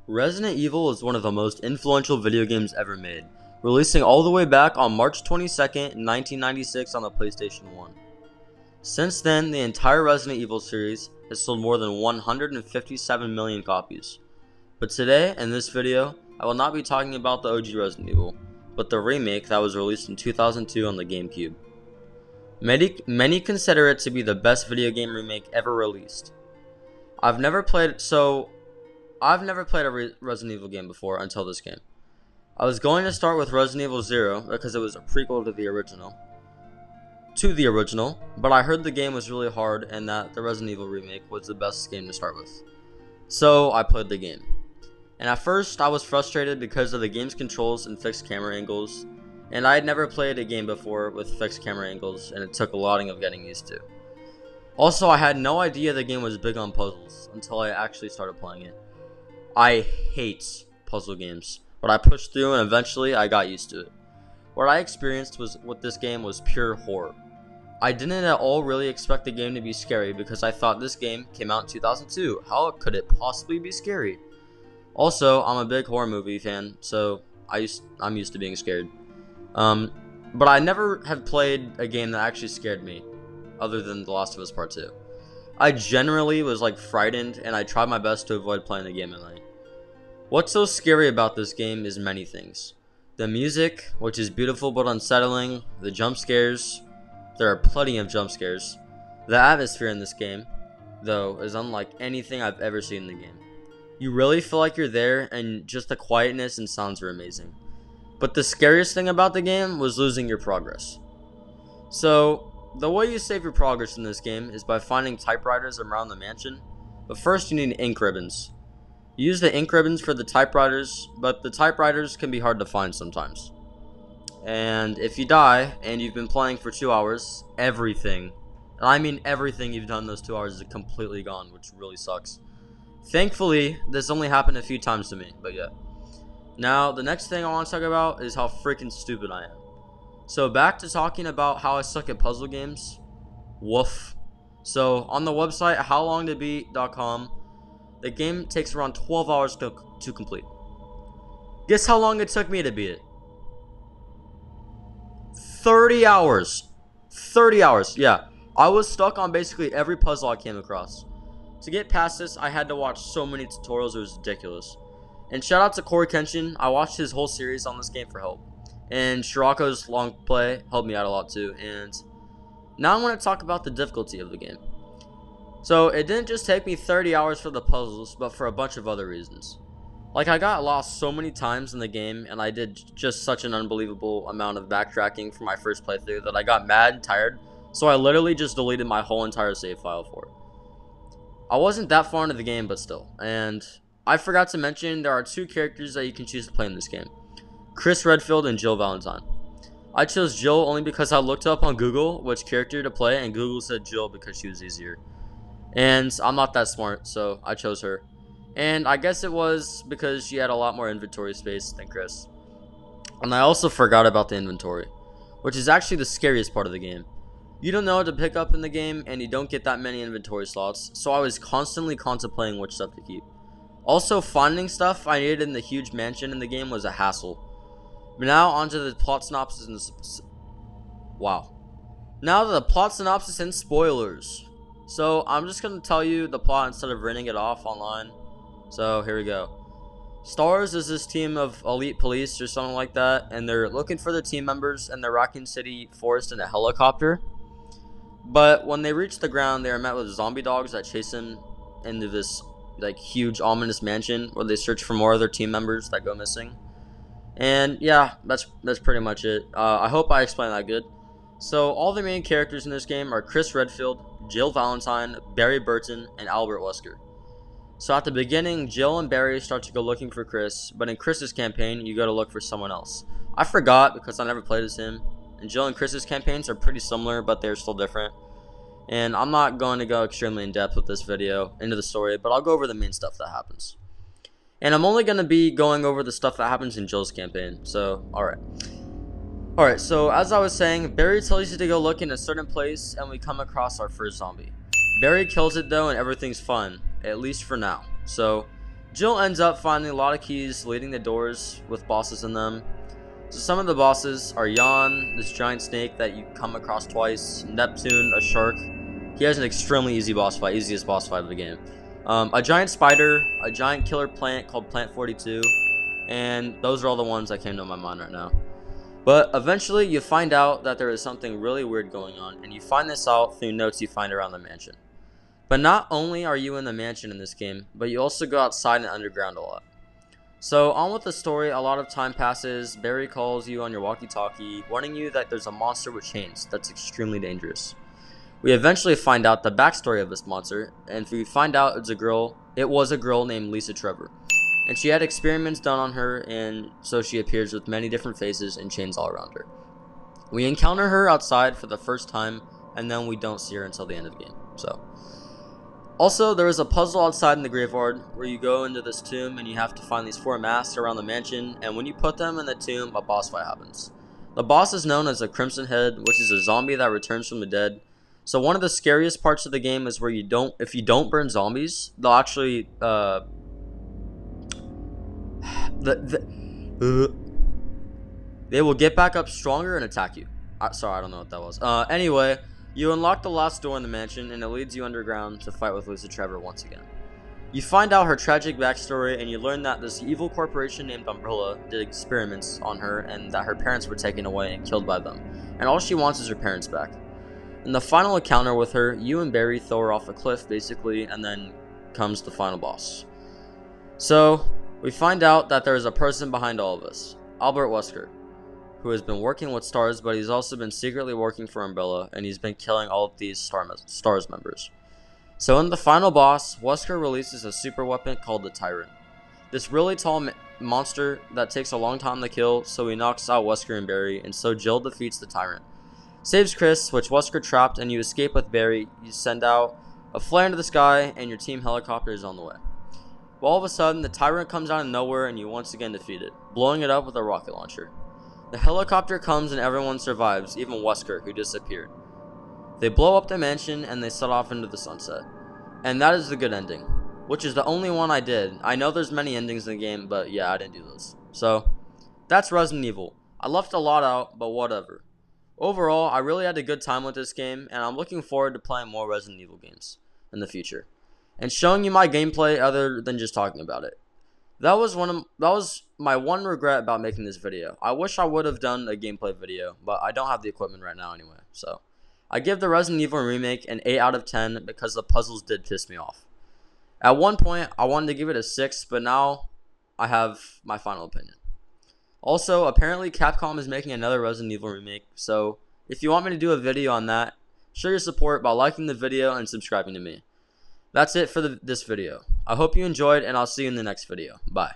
Resident Evil is one of the most influential video games ever made, releasing all the way back on March 22nd, 1996 on the PlayStation 1. Since then, the entire Resident Evil series has sold more than 157 million copies. But today, in this video, I will not be talking about the OG Resident Evil, but the remake that was released in 2002 on the GameCube. Many consider it to be the best video game remake ever released. I've never played a Resident Evil game before until this game. I was going to start with Resident Evil 0 because it was a prequel to the original, but I heard the game was really hard and that the Resident Evil remake was the best game to start with. So I played the game. And at first I was frustrated because of the game's controls and fixed camera angles, and I had never played a game before with fixed camera angles, and it took a lot of getting used to. Also, I had no idea the game was big on puzzles until I actually started playing it. I hate puzzle games, but I pushed through and eventually I got used to it. What I experienced with this game was pure horror. I didn't at all really expect the game to be scary because I thought this game came out in 2002. How could it possibly be scary? Also, I'm a big horror movie fan, so I'm used to being scared. But I never have played a game that actually scared me, other than The Last of Us Part 2. I generally was frightened, and I tried my best to avoid playing the game at night. What's so scary about this game is many things. The music, which is beautiful but unsettling, the jump scares, there are plenty of jump scares. The atmosphere in this game, though, is unlike anything I've ever seen in the game. You really feel like you're there, and just the quietness and sounds are amazing. But the scariest thing about the game was losing your progress. So, the way you save your progress in this game is by finding typewriters around the mansion, but first you need ink ribbons. You use the ink ribbons for the typewriters, but the typewriters can be hard to find sometimes. And if you die, and you've been playing for 2 hours, everything, and I mean everything you've done those 2 hours is completely gone, which really sucks. Thankfully, this only happened a few times to me, but yeah. Now, the next thing I want to talk about is how freaking stupid I am. So back to talking about how I suck at puzzle games. Woof. So on the website howlongtobeat.com, the game takes around 12 hours to complete. Guess how long it took me to beat it? 30 hours. 30 hours, yeah. I was stuck on basically every puzzle I came across. To get past this, I had to watch so many tutorials, it was ridiculous. And shout out to Corey Kenshin, I watched his whole series on this game for help. And Shirako's long play helped me out a lot too. And now I want to talk about the difficulty of the game. So it didn't just take me 30 hours for the puzzles, but for a bunch of other reasons. I got lost so many times in the game, and I did just such an unbelievable amount of backtracking for my first playthrough that I got mad and tired, so I literally just deleted my whole entire save file for it. I wasn't that far into the game, but still. And I forgot to mention there are two characters that you can choose to play in this game. Chris Redfield and Jill Valentine. I chose Jill only because I looked up on Google which character to play, and Google said Jill because she was easier. And I'm not that smart, so I chose her. And I guess it was because she had a lot more inventory space than Chris. And I also forgot about the inventory, which is actually the scariest part of the game. You don't know what to pick up in the game, and you don't get that many inventory slots, so I was constantly contemplating which stuff to keep. Also, finding stuff I needed in the huge mansion in the game was a hassle. But now onto the plot synopsis and Now to the plot synopsis and spoilers. So I'm just gonna tell you the plot instead of reading it off online. So here we go. Stars is this team of elite police or something like that, and they're looking for their team members in the Raccoon City forest in a helicopter. But when they reach the ground, they are met with zombie dogs that chase them into this huge ominous mansion where they search for more of their team members that go missing. And yeah, that's pretty much it. I hope I explained that good. So all the main characters in this game are Chris Redfield, Jill Valentine, Barry Burton, and Albert Wesker. So at the beginning, Jill and Barry start to go looking for Chris, but in Chris's campaign, you go to look for someone else. I forgot because I never played as him, and Jill and Chris's campaigns are pretty similar, but they're still different. And I'm not going to go extremely in depth with this video into the story, but I'll go over the main stuff that happens. And I'm only going to be going over the stuff that happens in Jill's campaign, so alright, so as I was saying, Barry tells you to go look in a certain place, and we come across our first zombie. Barry kills it though, and everything's fine, at least for now. So Jill ends up finding a lot of keys leading to doors with bosses in them. So some of the bosses are Jan, this giant snake that you come across twice, Neptune, a shark. He has an extremely easy boss fight, easiest boss fight of the game. A giant spider, a giant killer plant called Plant 42, and those are all the ones that came to my mind right now. But eventually you find out that there is something really weird going on, and you find this out through notes you find around the mansion. But not only are you in the mansion in this game, but you also go outside and underground a lot. So on with the story, a lot of time passes. Barry calls you on your walkie-talkie, warning you that there's a monster with chains that's extremely dangerous. We eventually find out the backstory of this monster, and we find out it was a girl named Lisa Trevor. And she had experiments done on her, and so she appears with many different faces and chains all around her. We encounter her outside for the first time, and then we don't see her until the end of the game. Also, there is a puzzle outside in the graveyard where you go into this tomb and you have to find these 4 masks around the mansion, and when you put them in the tomb, a boss fight happens. The boss is known as the Crimson Head, which is a zombie that returns from the dead. So one of the scariest parts of the game is where if you don't burn zombies, they'll actually they will get back up stronger and attack you. Sorry, I don't know what that was. Anyway, you unlock the last door in the mansion, and it leads you underground to fight with Lisa Trevor once again. You find out her tragic backstory, and you learn that this evil corporation named Umbrella did experiments on her, and that her parents were taken away and killed by them, and all she wants is her parents back. In the final encounter with her, you and Barry throw her off a cliff, basically, and then comes the final boss. So, we find out that there is a person behind all of this, Albert Wesker, who has been working with STARS, but he's also been secretly working for Umbrella, and he's been killing all of these STARS members. So in the final boss, Wesker releases a super weapon called the Tyrant. This really tall monster that takes a long time to kill, so he knocks out Wesker and Barry, and so Jill defeats the Tyrant. Saves Chris, which Wesker trapped, and you escape with Barry. You send out a flare into the sky, and your team helicopter is on the way. Well, all of a sudden, the Tyrant comes out of nowhere, and you once again defeat it, blowing it up with a rocket launcher. The helicopter comes and everyone survives, even Wesker, who disappeared. They blow up the mansion and they set off into the sunset. And that is the good ending, which is the only one I did. I know there's many endings in the game, but yeah, I didn't do those. So, that's Resident Evil. I left a lot out, but whatever. Overall, I really had a good time with this game, and I'm looking forward to playing more Resident Evil games in the future, and showing you my gameplay other than just talking about it. That was my one regret about making this video. I wish I would have done a gameplay video, but I don't have the equipment right now anyway. So, I give the Resident Evil Remake an 8 out of 10 because the puzzles did piss me off. At one point, I wanted to give it a 6, but now I have my final opinion. Also, apparently Capcom is making another Resident Evil Remake, so if you want me to do a video on that, show your support by liking the video and subscribing to me. That's it for this video. I hope you enjoyed, and I'll see you in the next video. Bye.